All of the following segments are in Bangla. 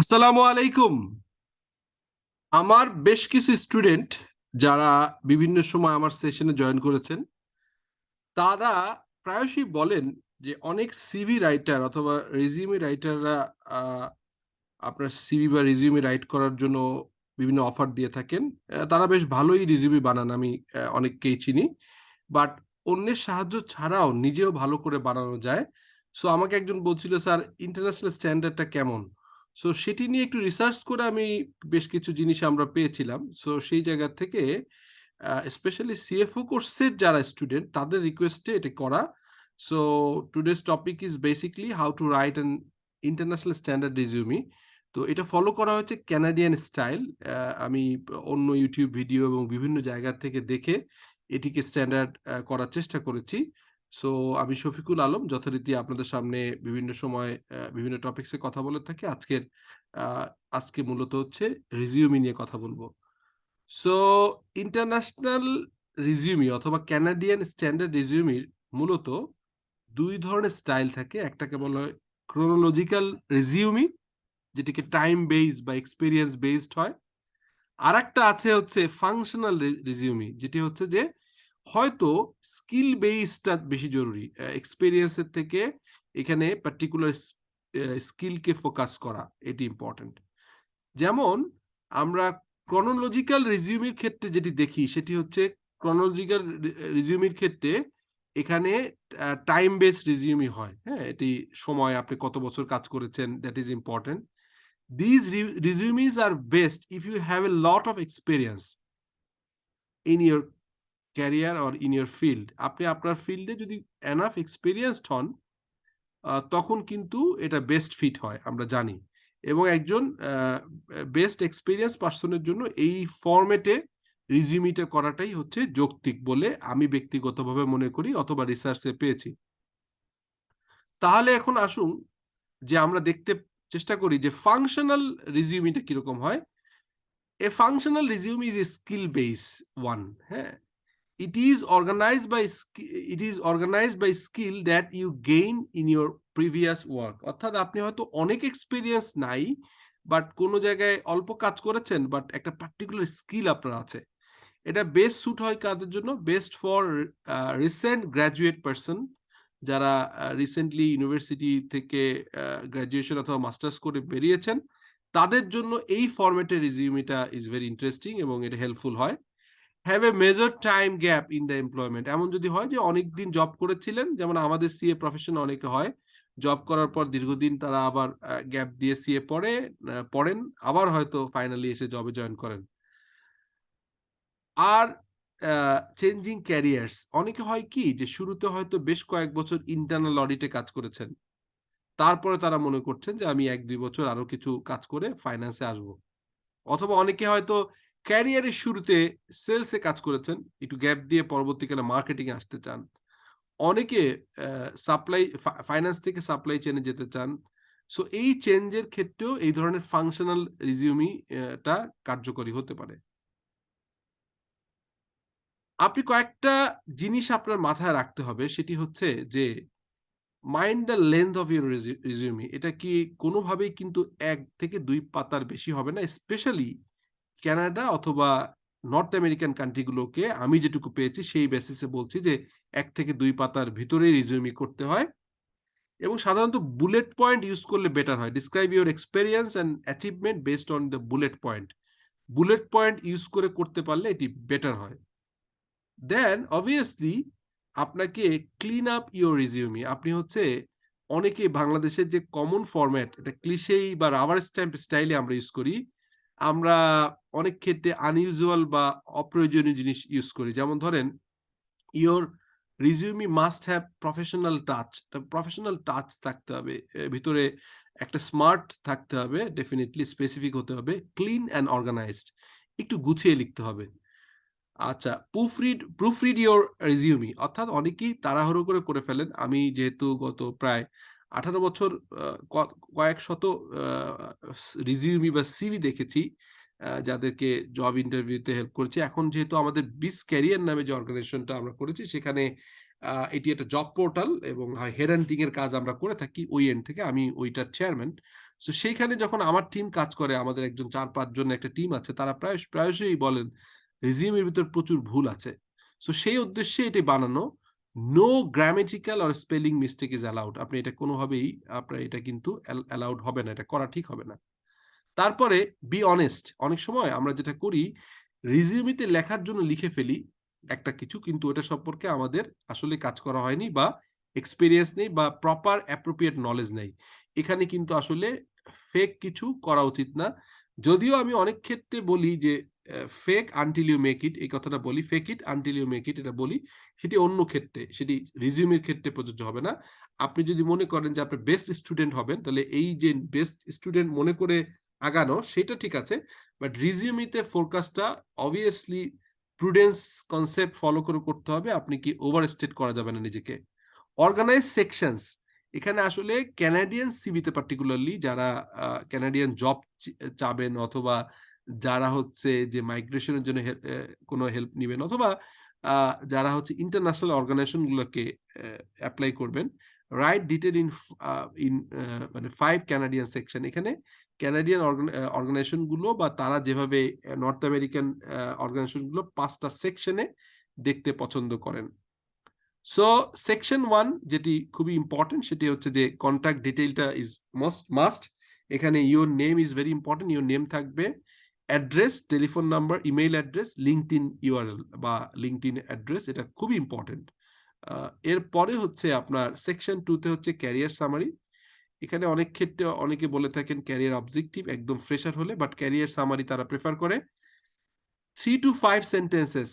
আসসালামু আলাইকুম। আমার বেশ কিছু স্টুডেন্ট যারা বিভিন্ন সময় আমার সেশনে জয়েন করেছেন, তারা প্রায়শই বলেন যে অনেক সিভি রাইটার অথবা রেজিউমি রাইটাররা আপনার সিভি বা রেজিউমি রাইট করার জন্য বিভিন্ন অফার দিয়ে থাকেন। তারা বেশ ভালোই রেজিউমি বানান, আমি অনেককেই চিনি। বাট অন্যের সাহায্য ছাড়াও নিজেও ভালো করে বানানো যায়। সো আমাকে একজন বলছিল, স্যার ইন্টারন্যাশনাল স্ট্যান্ডার্ডটা কেমন? সো সেটি নিয়ে একটু রিসার্চ করে আমি বেশ কিছু জিনিস আমরা পেয়েছিলাম। সো সেই জায়গা থেকে স্পেশালি সিএফও কোর্সের যারা স্টুডেন্ট তাদের রিকোয়েস্টে এটা করা। So today's topic is basically how to write an international standard resume. তো এটা ফলো করা হচ্ছে ক্যানাডিয়ান স্টাইল। আমি অন্য ইউটিউব ভিডিও এবং বিভিন্ন জায়গা থেকে দেখে এটিকে স্ট্যান্ডার্ড করার চেষ্টা করেছি। সো আমি শফিকুল আলম, যথারীতি আপনাদের সামনে বিভিন্ন সময় বিভিন্ন টপিকসে কথা বলে থাকি। আজকে মূলত হচ্ছে রিজিউমি নিয়ে কথা বলবো। সো ইন্টারন্যাশনাল রিজিউমি অথবা ক্যানাডিয়ান স্ট্যান্ডার্ড রিজিউমির মূলত দুই ধরনের স্টাইল থাকে। একটাকে বলা হয় ক্রোনোলজিক্যাল রিজিউমি, যেটিকে টাইম বেসড বা এক্সপিরিয়েন্স বেসড হয়। আর একটা আছে হচ্ছে ফাংশনাল রিজিউমি, যেটি হচ্ছে যে হয়তো স্কিল বেসডটা বেশি জরুরি এক্সপিরিয়েন্সের থেকে। এখানে পার্টিকুলার স্কিলকে ফোকাস করা এটি ইম্পর্টেন্ট। যেমন আমরা ক্রনোলজিক্যাল রিজিউমির ক্ষেত্রে যেটি দেখি সেটি হচ্ছে ক্রনোলজিক্যাল রিজিউমির ক্ষেত্রে এখানে টাইম বেসড রিজিউমি হয়। হ্যাঁ, এটি সময় আপনি কত বছর কাজ করেছেন, that is important. These resumes are best if you have a lot of experience in your career or in your field. আপনি আপনার ফিল্ডে যদি এনাফ এক্সপিরিয়েন্সড হন, তখন কিন্তু এটা বেস্ট ফিট হয়, আমরা জানি। এবং একজন বেস্ট এক্সপিরিয়েন্স পার্সনের জন্য এই ফরম্যাটে রিজিউমিটা করাটাই হচ্ছে যৌক্তিক বলে আমি ব্যক্তিগতভাবে মনে করি অথবা রিসার্চে পেয়েছি। তাহলে এখন আসুন যে আমরা দেখতে চেষ্টা করি যে ফাংশনাল রিজিউমিটা কিরকম হয়। A functional resume is a skill-based one. হ্যাঁ, it is organized by skill that you gain in your previous work. অর্থাৎ আপনি হয়তো অনেক এক্সপিরিয়েন্স নাই, বাট কোনো জায়গায় অল্প কাজ করেছেন, বাট একটা পার্টিকুলার স্কিল আপনার আছে। এটা বেস্ট স্যুট হয় কাদের জন্য? Best for recent graduate person, যারা রিসেন্টলি ইউনিভার্সিটি থেকে গ্র্যাজুয়েশন অথবা মাস্টার্স করে বেরিয়েছেন। তাদের জন্য এই ফরম্যাটের রিজিউমিটা ইজ ভেরি ইন্টারেস্টিং এবং এটা হেল্পফুল হয়। Have a major time gap in the employment. এমন যদি হয় যে অনেকদিন জব করেছিলেন, যেমন আমাদের সিএ প্রফেশনে অনেকে হয় জব করার পর দীর্ঘদিন তারা আবার গ্যাপ দিয়ে সিএ পড়েন, আবার হয়তো ফাইনালি এসে জবে জয়েন করেন। আর চেঞ্জিং ক্যারিয়ার্স, অনেকে হয় কি যে শুরুতে হয়তো বেশ কয়েক বছর ইন্টারনাল অডিটে কাজ করেছেন, তারপরে তারা মনে করছেন যে আমি 1-2 বছর আরো কিছু কাজ করে ফাইন্যান্সে আসবো। অথবা অনেকে হয়তো ক্যারিয়ারের শুরুতে সেলসে কাজ করেছেন, একটু গ্যাপ দিয়ে পরবর্তীকালে মার্কেটিং এ আসতে চান। অনেকে সাপ্লাই ফাইন্যান্স থেকে সাপ্লাই চেনে যেতে চান। সো এই চেঞ্জের ক্ষেত্রেও এই ধরনের ফাংশনাল রিজিউমি টা কার্যকরী হতে পারে। আপনি কয়েকটা জিনিস আপনার মাথায় রাখতে হবে, সেটি হচ্ছে যে mind the length of your resume. এটা কি কোনোভাবেই কিন্তু 1 থেকে 2 পাতার বেশি হবে না। স্পেশালি কানাডা অথবা নর্থ আমেরিকান কান্ট্রি গুলোকে আমি যেটুকু পেয়েছি সেই বেসিসে বলছি যে 1 থেকে 2 পাতার ভিতরেই রিজিউমি করতে হয়। এবং সাধারণত বুলেট পয়েন্ট ইউজ করলে বেটার হয়। Describe your experience and achievement based on the bullet point. Bullet point use করে করতে পারলে এটি বেটার হয়। দেন অবভিয়াসলি আপনাকে ক্লিন আপ ইউর রিজিউমি। আপনি হচ্ছে অনেকে বাংলাদেশের যে কমন ফরম্যাট, এটা ক্লিশেই বা রাবার স্ট্যাম্প স্টাইলে আমরা ইউজ করি। আমরা অনেক ক্ষেত্রে আনইউজুয়াল বা অপ্রয়োজনীয় জিনিস ইউজ করি। যেমন ধরেন, your resume must have professional touch. Professional touch থাকতে হবে। ভিতরে একটা স্মার্ট থাকতে হবে, ডেফিনিটলি স্পেসিফিক হতে হবে, ক্লিন অ্যান্ড অর্গানাইজড। একটু গুছিয়ে লিখতে হবে। আচ্ছা, প্রুফরিড ইওর রিজিউমি, অর্থাৎ অনেকেই তাড়াহুড়ো করে ফেলেন। আমি যেহেতু গত প্রায় 18 বছর কয়েক শত রিজিউমি বা সিভি দেখেছি, যাদেরকে জব ইন্টারভিউতে হেল্প করেছি। এখন যেহেতু আমাদের বিস ক্যারিয়ার নামে যে অর্গানাইজেশনটা আমরা করেছি, সেখানে এটি একটা জব পোর্টাল এবং হেড হান্টিং এর কাজ আমরা করে থাকি ওই এন্ড থেকে। আমি ওইটার চেয়ারম্যান। সো সেইখানে যখন আমার টিম কাজ করে, আমাদের একজন 4-5 জন একটা টিম আছে, তারা প্রায়শই বলেন রিজিউমের ভিতর প্রচুর ভুল আছে। সো সেই উদ্দেশ্যে এটি বানানো। No grammatical or spelling mistake is allowed. আপনি এটা কোনোভাবেই আপনার এটা কিন্তু অ্যালাউড হবে না, এটা করা ঠিক হবে না। তারপরে বি অনেস্ট। অনেক সময় আমরা যেটা করি, রিজিউমিতে লেখার জন্য লিখে ফেলি একটা কিছু, কিন্তু ওটা সম্পর্কে আমাদের আসলে কাজ করা হয়নি বা এক্সপেরিয়েন্স নেই বা প্রপার অ্যাপ্রোপ্রিয়েট নলেজ নেই। এখানে কিন্তু আসলে ফেক কিছু করা উচিত না। যদিও আমি অনেক ক্ষেত্রে বলি যে fake until you make it, এই কথাটা বলি। Fake it until you make it এটা বলি। সেটি অন্য ক্ষেত্রে, সেটি রিজিউমের ক্ষেত্রে প্রযোজ্য হবে না। আপনি যদি মনে করেন যে আপনি বেস্ট স্টুডেন্ট হবেন, তাহলে এই যে বেস্ট স্টুডেন্ট মনে করে আগানো সেটা ঠিক আছে, বাট রিজিউমিতে ফোরকাস্টটা অবভিয়াসলি প্রুডেন্স কনসেপ্ট ফলো করে করতে হবে। আপনি কি ওভারস্টেট করা যাবে না নিজেকে। অর্গানাইজ সেকশনস, এখানে আসলে ক্যানাডিয়ান সিভিতে পার্টিকুলারলি যারা ক্যানাডিয়ান জব চাবেন, অথবা যারা হচ্ছে যে মাইগ্রেশনের জন্য কোনো হেল্প নিবেন, অথবা যারা হচ্ছে ইন্টারন্যাশনাল অর্গানাইজেশন গুলোকে অ্যাপ্লাই করবেন, রাইট ডিটেল ইন মানে 5 ক্যানাডিয়ান সেকশন। এখানে ক্যানাডিয়ান অর্গানাইজেশন গুলো বা তারা যেভাবে নর্থ আমেরিকান অর্গানাইজেশন গুলো 5টা সেকশনে দেখতে পছন্দ করেন। সো সেকশন 1 যেটি খুবই ইম্পর্টেন্ট, সেটি হচ্ছে যে কন্ট্যাক্ট ডিটেইলটা ইজ মাস্ট। এখানে your name is very important. Your name থাকবে, address, telephone number, email address, LinkedIn URL বা লিঙ্কডইন অ্যাড্রেস, এটা খুবই ইম্পর্টেন্ট। এরপরে হচ্ছে আপনার সেকশন 2 তে হচ্ছে ক্যারিয়ার সামারি। এখানে অনেক ক্ষেত্রে অনেকে বলে থাকেন ক্যারিয়ার অবজেক্টিভ একদম ফ্রেশার হলে, বাট ক্যারিয়ার সামারি তারা প্রেফার করে 3 to 5 sentences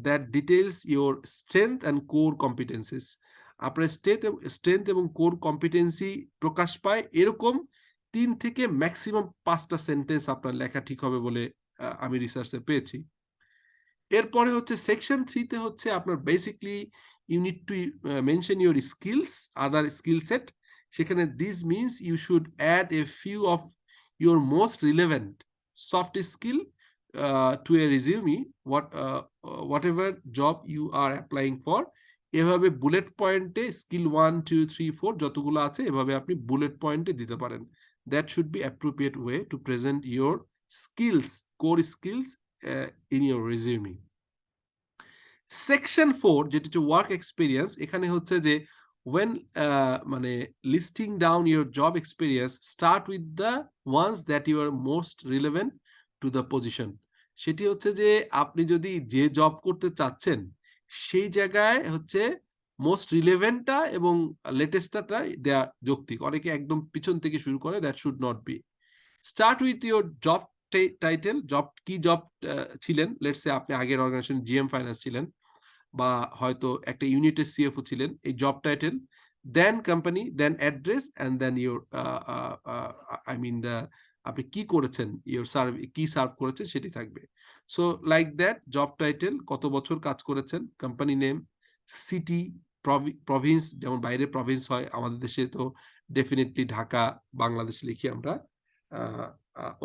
that details your strength and core competencies. আপনার স্ট্রেংথ এবং কোর কম্পিটেন্সি প্রকাশ পায় এরকম 3 থেকে ম্যাক্সিমাম 5টা সেন্টেন্স আপনার লেখা ঠিক হবে বলে আমি রিসার্চে পেয়েছি। এরপরে হচ্ছে সেকশন 3 তে হচ্ছে আপনার basically you need to mention your skills, other skill set. সেখানে this means you should add a few of your most relevant soft skill to a resume whatever job you are applying for. এভাবে বুলেট পয়েন্টে স্কিল 1 2 3 4 যতগুলো আছে এভাবে আপনি বুলেট পয়েন্টে দিতে পারেন। That should be appropriate way to present your skills, core skills in your resume. Section 4 যেটা হচ্ছে ওয়ার্ক এক্সপিরিয়েন্স, এখানে হচ্ছে যে when মানে listing down your job experience, start with the ones that you are most relevant to the position. সেটি হচ্ছে যে আপনি যদি যে জব করতে চাচ্ছেন সেই জায়গায় হচ্ছে মোস্ট রিলেভেন্টটা এবং লেটেস্টটা দেয়া যৌক্তিক। অনেকে একদম পিছন থেকে শুরু করে, that should not be. Start with your job title, কি জব ছিলেন। লেটস সে আপনি আগের অর্গানাইজেশন জিএম ফাইন্যান্স ছিলেন, বা হয়তো একটা ইউনিটের সিএফও ছিলেন, এই job title, then company, then address, and then your I mean the আপনি কি করেছেন, ইউর কি সার্ভ করেছেন সেটি থাকবে। So like that, job title, কত বছর কাজ করেছেন, কোম্পানি নেম, সিটি, প্রভিন্স, যেমন বাইরে প্রভিন্স হয়, আমাদের দেশে তো ডেফিনেটলি ঢাকা, বাংলাদেশ লিখি আমরা।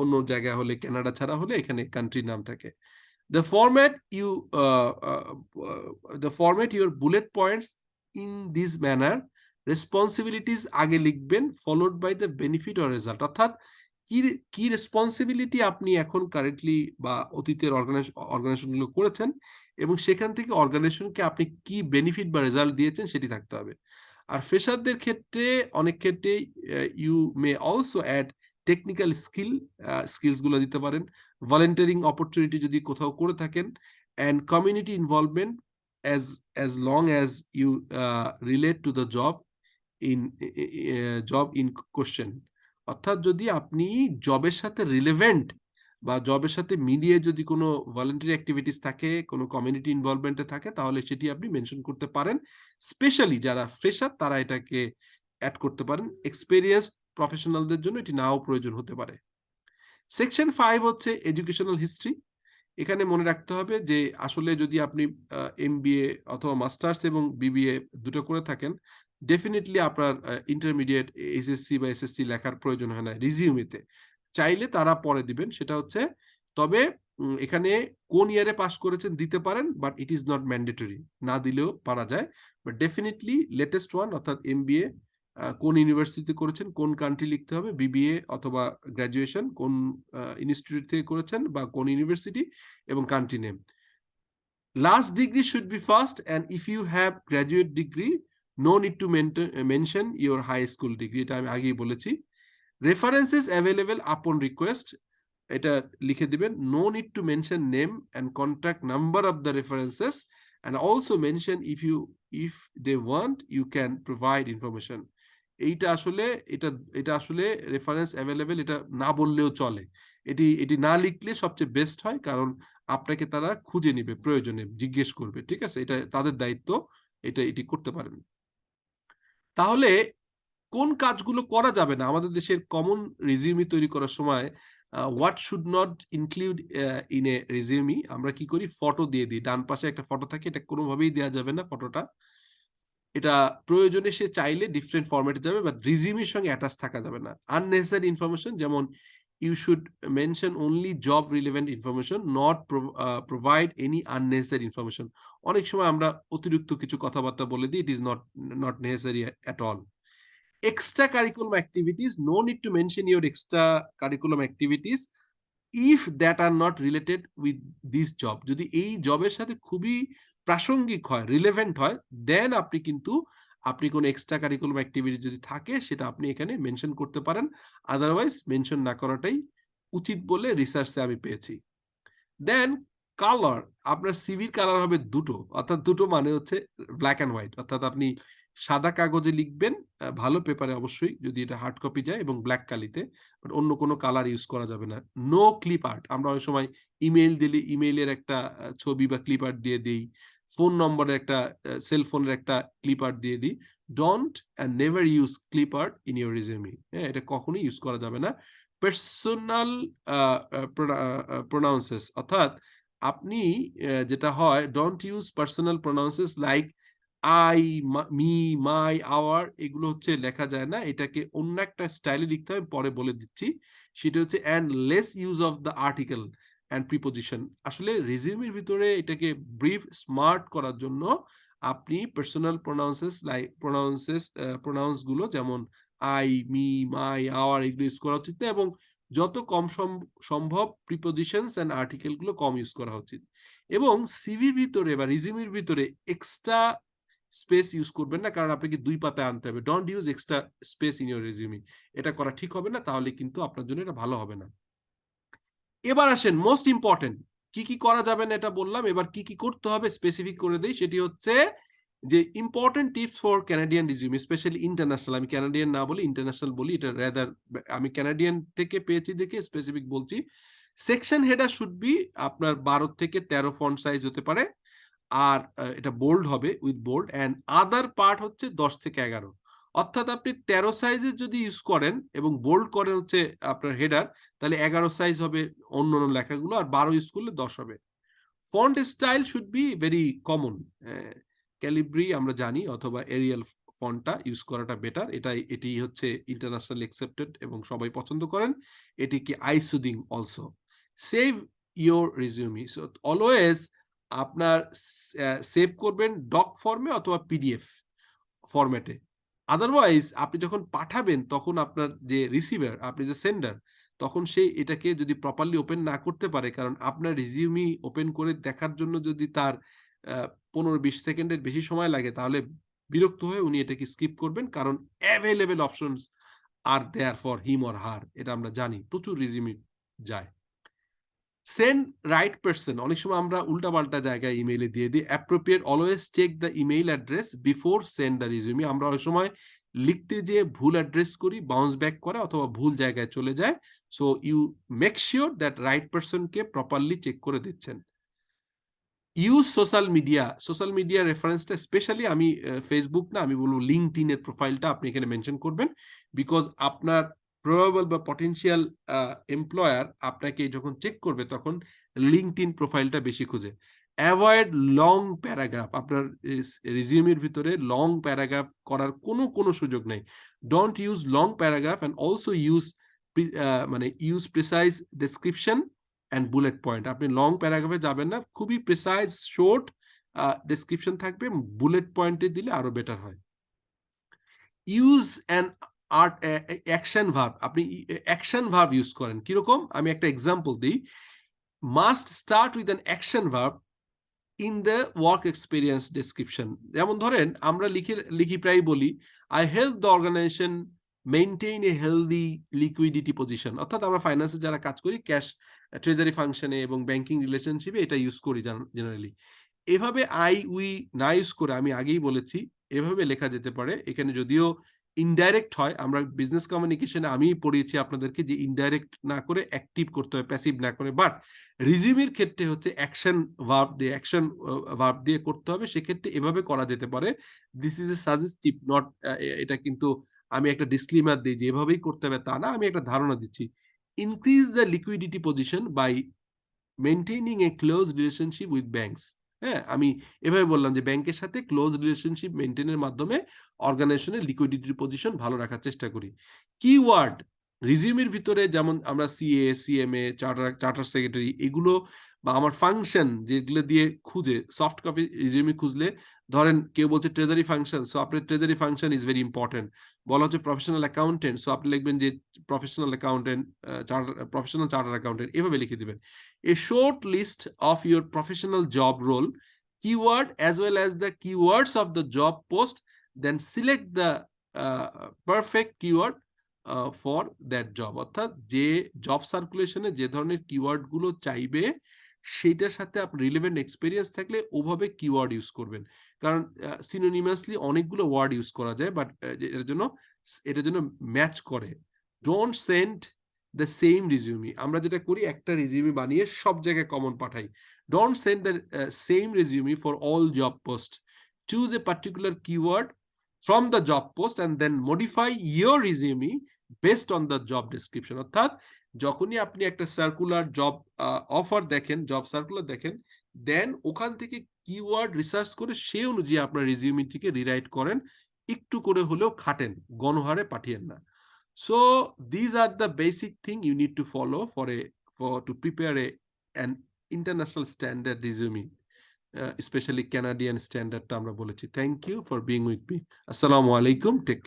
অন্য জায়গায় হলে, কানাডা ছাড়া হলে এখানে কান্ট্রির নাম থাকে। The format you the format your bullet points in this manner, responsibilities আগে লিখবেন, followed by the benefit or result। অর্থাৎ কি কি রেসপন্সিবিলিটি আপনি এখন কারেন্টলি বা অতীতের অর্গানাইজেশন গুলো করেছেন, এবং সেখান থেকে অর্গানাইজেশনকে আপনি কি বেনিফিট বা রেজাল্ট দিয়েছেন সেটি থাকতে হবে। আর ফ্রেশারদের ক্ষেত্রে অনেক ক্ষেত্রে you may also add technical skills গুলো দিতে পারেন, ভলেন্টারিং অপরচুনিটি যদি কোথাও করে থাকেন, and community involvement as long as you relate to the job in question। অর্থাৎ যদি আপনি জবের সাথে রিলেভেন্ট বা জবের সাথে মিলিয়ে যদি কোনো ভলেন্টারি অ্যাক্টিভিটিস থাকে, কোনো কমিউনিটি ইনভলভমেন্টে থাকে, তাহলে সেটি আপনি মেনশন করতে পারেন। স্পেশালি যারা ফ্রেশার তারা এটাকে অ্যাড করতে পারেন, এক্সপেরিয়েন্সড প্রফেশনালদের জন্য এটি নাও প্রয়োজন হতে পারে। সেকশন 5 হচ্ছে এডুকেশনাল হিস্ট্রি। এখানে মনে রাখতে হবে যে আসলে যদি আপনি এমবিএ অথবা মাস্টার্স এবং বিবিএ দুটো করে থাকেন, ডেফিনেটলি আপনার ইন্টারমিডিয়েট এইচএসসি বা এসএসসি লেখার প্রয়োজন হয় না রিজিউমিতে। চাইলে তারা পরে দিবেন, সেটা হচ্ছে, তবে এখানে কোন ইয়ারে পাস করেছেন দিতে পারেন, but it is not mandatory, না দিলেও পারা যায়। বাট ডেফিনেটলি লেটেস্ট ওয়ান, অর্থাৎ এমবিএ কোন ইউনিভার্সিটিতে করেছেন, কোন কান্ট্রি লিখতে হবে, বিবিএ অথবা গ্র্যাজুয়েশন কোন ইনস্টিটিউট থেকে করেছেন বা কোন ইউনিভার্সিটি এবং country name. Last degree should be first, and if you have graduate degree, no need to mention your high school degree. এটা আমি আগেই বলেছি। References available upon request, এটা লিখে দিবেন। No need to mention name and contact number of the references, and also mention if they want you can provide information. এইটা আসলে এটা এটা আসলে রেফারেন্স অ্যাভেলেবেল এটা না বললেও চলে। এটি না লিখলে সবচেয়ে বেস্ট হয়, কারণ আপনাকে তারা খুঁজে নিবে প্রয়োজনে, জিজ্ঞেস করবে। ঠিক আছে? এটা তাদের দায়িত্ব। এটি করতে পারেন। তাহলে কোন কাজগুলো করা যাবে না? আমাদের দেশের কমন রিজিউমি তৈরি করার সময় what should not include in a resume, আমরা কি করি? ফটো দিয়ে দিই। ডান পাশে একটা ফটো থাকে, এটা কোনোভাবেই দেয়া যাবে না ফটোটা। এটা প্রয়োজনে সে চাইলে ডিফারেন্ট ফরম্যাটে যাবে, বাট রিজিউমির সঙ্গে অ্যাটাচ থাকা যাবে না। আননেসেসারি ইনফরমেশন, যেমন you should mention only job relevant information, not provide any unnecessary information. অনেক সময় আমরা অতিরিক্ত কিছু কথাবার্তা বলে দিই, it is not necessary at all. Extra curriculum activities, no need to mention your extra curriculum activities if that are not related with this job. যদি এই জবের সাথে খুবই প্রাসঙ্গিক হয়, রিলেভেন্ট হয়, দেন আপনি কোন এক্সট্রা কারিকুলাম অ্যাক্টিভিটি যদি থাকে সেটা আপনি এখানে মেনশন করতে পারেন। আদারওয়াইজ মেনশন না করাটাই উচিত বলে রিসার্চে আমি পেয়েছি। দেন কালার, আপনার সিভির কালার হবে দুটো, অর্থাৎ দুটো মানে হচ্ছে ব্ল্যাক অ্যান্ড হোয়াইট, অর্থাৎ আপনি সাদা কাগজে লিখবেন, ভালো পেপারে অবশ্যই, যদি এটা হার্ড কপি যায়, এবং ব্ল্যাক কালিতে, অন্য কোনো কালার ইউজ করা যাবে না। নো ক্লিপ আর্ট, আমরা অনেক সময় ইমেইল দিলে ইমেইলের একটা ছবি বা ক্লিপ আর্ট দিয়ে দিই, ফোন নম্বরের একটা সেলফোনের একটা ক্লিপ আর্ট দিয়ে দিই। Don't and never use clip art in your resume. হ্যাঁ, এটা কখনোই ইউজ করা যাবে না। পার্সোনাল প্রোনাউন্সেস, অর্থাৎ আপনি যেটা হয়, don't use personal pronounces like I, me, my, our, এগুলো হচ্ছে লেখা যায় না। এটাকে অন্য একটা স্টাইলে লিখতে হবে, পরে বলে দিচ্ছি। সেটা হচ্ছে and less use of the article and preposition. আসলে রিজিউমের ভিতরে এটাকে ব্রিফ স্মার্ট করার জন্য আপনি পার্সোনাল প্রোনাউন্স গুলো, যেমন আই, মি, মাই, আওয়ার, এগুলো ইউজ করা উচিত না, এবং যত কম সম্ভব প্রিপোজিশনস এন্ড আর্টিকেল গুলো কম ইউজ করা উচিত। এবং সিভির ভিতরে বা রিজিউমের ভিতরে এক্সট্রা স্পেস ইউজ করবেন না, কারণ আপনাকে 2 পাতায় আনতে হবে। Don't use extra space in your resume. এটা করা ঠিক হবে না, তাহলে কিন্তু আপনার জন্য এটা ভালো হবে না। এবার আসেন মোস্ট ইম্পর্টেন্ট, কি কি করা যাবে না এটা বললাম, এবার কি কি করতে হবে স্পেসিফিক করে দেই। সেটি হচ্ছে যে important tips for Canadian resume, specially international. আমি ক্যানাডিয়ান না বলি, ইন্টারন্যাশনাল বলি, এটা রেদার আমি ক্যানাডিয়ান থেকে পেয়েছি দেখে স্পেসিফিক বলছি। সেকশন হেডার শুড বি আপনার 12 থেকে 13 ফন্ট সাইজ হতে পারে, আর এটা বোল্ড হবে, with bold, and other part হচ্ছে 10 থেকে 11। অর্থাৎ আপনি 13 সাইজের যদি ইউজ করেন এবং বোল্ড করেন হচ্ছে আপনার হেডার, তাহলে 11 সাইজ হবে অন্য অন্য লেখাগুলো, আর 12 ইউজ করলে 10 হবে। Font style should be very common, Calibri আমরা জানি, অথবা এরিয়াল ফন্টটা ইউজ করাটা বেটার। এটি হচ্ছে ইন্টারন্যাশনাল অ্যাকসেপ্টেড এবং সবাই পছন্দ করেন। এটিকে eye soothing also. Save your resume, so always আপনার সেভ করবেন ডক ফর্মে অথবা পিডিএফ ফরম্যাটে। আদারওয়াইজ আপনি যখন পাঠাবেন, তখন আপনার যে রিসিভার, আপনি যে সেন্ডার, তখন সে এটাকে যদি প্রপারলি ওপেন না করতে পারে, কারণ আপনার রিজিউমি ওপেন করে দেখার জন্য যদি তার 15-20 সেকেন্ডের বেশি সময় লাগে, তাহলে বিরক্ত হয়ে উনি এটাকে স্কিপ করবেন, কারণ available options are there for him or her, এটা আমরা জানি, প্রচুর রিজিউমি যায়। সেন্ড রাইট পারসন, অনেক সময় আমরা উল্টাপাল্টা জায়গায় ইমেইলে দিয়ে দিই। Appropriate, always check the email address before send the resume. আমরা অনেক সময় লিখতে যেয়ে ভুল অ্যাড্রেস করি, বাউন্স ব্যাক করে, অথবা ভুল জায়গায় চলে যায়। So you make sure that right পারসনকে প্রপারলি চেক করে দিচ্ছেন। ইউজ সোশ্যাল মিডিয়া রেফারেন্সটা, স্পেশালি আমি ফেসবুক না, আমি বলবো লিঙ্কডইন এর প্রোফাইলটা আপনি এখানে মেনশন করবেন, বিকজ আপনার প্রবাবল বা পটেনশিয়াল এমপ্লয়ার আপনাকে যখন চেক করবে, তখন লিঙ্কডইন প্রোফাইলটা বেশি খুঁজে। অ্যাভয়েড লং প্যারাগ্রাফ, আপনার রিজিউমের ভিতরে লং প্যারাগ্রাফ করার কোনো সুযোগ নেই। Don't use long paragraph, and also use use precise description and bullet point. আপনি লং প্যারাগ্রাফে যাবেন না, খুবই প্রিসাইজ শর্ট ডেসক্রিপশন থাকবে, বুলেট পয়েন্টে দিলে আরো বেটার হয়। Use an art action verb, আপনি অ্যাকশন ভার্ব ইউজ করেন। কিরকম, আমি একটা এক্সাম্পল দিই। Must start with an action verb in the work experience description. যেমন ধরেন আমরা লিখি প্রায় বলি, I help the organization maintain A healthy liquidity position. অর্থাৎ আমরা ফাইন্যান্সে যারা কাজ করি, ক্যাশ ট্রেজারি ফাংশনে এবং ব্যাংকিং রিলেশনশিপে এটা ইউজ করি জেনারেলি। এভাবে আই উই না ইউজ করে, আমি আগেই বলেছি, এভাবে লেখা যেতে পারে। এখানে যদিও ইনডাইরেক্ট হয়, আমরা বিজনেস কমিউনিকেশনে আমি পড়িয়েছি আপনাদেরকে যে ইনডাইরেক্ট না করে অ্যাক্টিভ করতে হয়, প্যাসিভ না করে। বাট রিজিউমের ক্ষেত্রে হচ্ছে অ্যাকশন ভার্ব দিয়ে করতে হবে। সেক্ষেত্রে এভাবে করা যেতে পারে। This is a suggestive, not এটা কিন্তু আমি একটা ডিসক্লেমার দিই যে এভাবেই করতে হবে তা না, আমি একটা ধারণা দিচ্ছি। Increase the liquidity position by maintaining a close relationship with banks. হ্যাঁ, আমি এভাবে বললাম যে ব্যাংকের সাথে ক্লোজ রিলেশনশিপ মেইনটেইনের মাধ্যমে অর্গানাইজেশনের লিকুইডিটি পজিশন ভালো রাখার চেষ্টা করি। কিওয়ার্ড রিজিউমের ভিতরে যেমন আমরা সিএ, সিএমএ, চার্টার সেক্রেটারি, এগুলো বা আমার ফাংশন যেগুলো দিয়ে খুঁজে সফট কপি রিজিউমে খুঁজলে, ধরেন কেউ বলছে ট্রেজারি ফাংশন, সো আপনার treasury function is very important. বলা হচ্ছে প্রফেশনাল অ্যাকাউন্টেন্ট, সো আপনি লিখবেন যে professional accountant, professional charter accountant, এভাবে লিখে দিবেন। A short list of your professional job role, keyword as well as the keywords of the job post, then select the perfect keyword for that job। অর্থাৎ যে জব সার্কুলেশনে যে ধরনের কিওয়ার্ড গুলো চাইবে, সেটার সাথে আপনার রিলেভেন্ট এক্সপিরিয়েন্স থাকলে ওভাবে কিওয়ার্ড ইউজ করবেন। কারণ সিনোনিমাসলি অনেকগুলো ওয়ার্ড ইউজ করা যায়, বাট এটার জন্য ম্যাচ করে। Don't send the same resume. আমরা যেটা করি, একটা রিজিউমি বানিয়ে সব জায়গায় কমন পাঠাই। Don't send the same resume for all job post. Choose a particular keyword from the job post and then modify your resume based on the job description. অর্থাৎ যখনই আপনি একটা সার্কুলার জব অফার দেখেন, জব সার্কুলার দেখেন, দেন ওখান থেকে কিওয়ার্ড রিসার্চ করে সেই অনুযায়ী আপনার রিজিউমিটিকে রিরাইট করেন। একটু করে হলেও খাটেন, গণহারে পাঠিয়েন না। So these are the basic thing you need to follow to prepare an international standard resume, especially Canadian standard টা আমরা বলেছি। Thank you for being with me. Assalamu alaikum. Take care.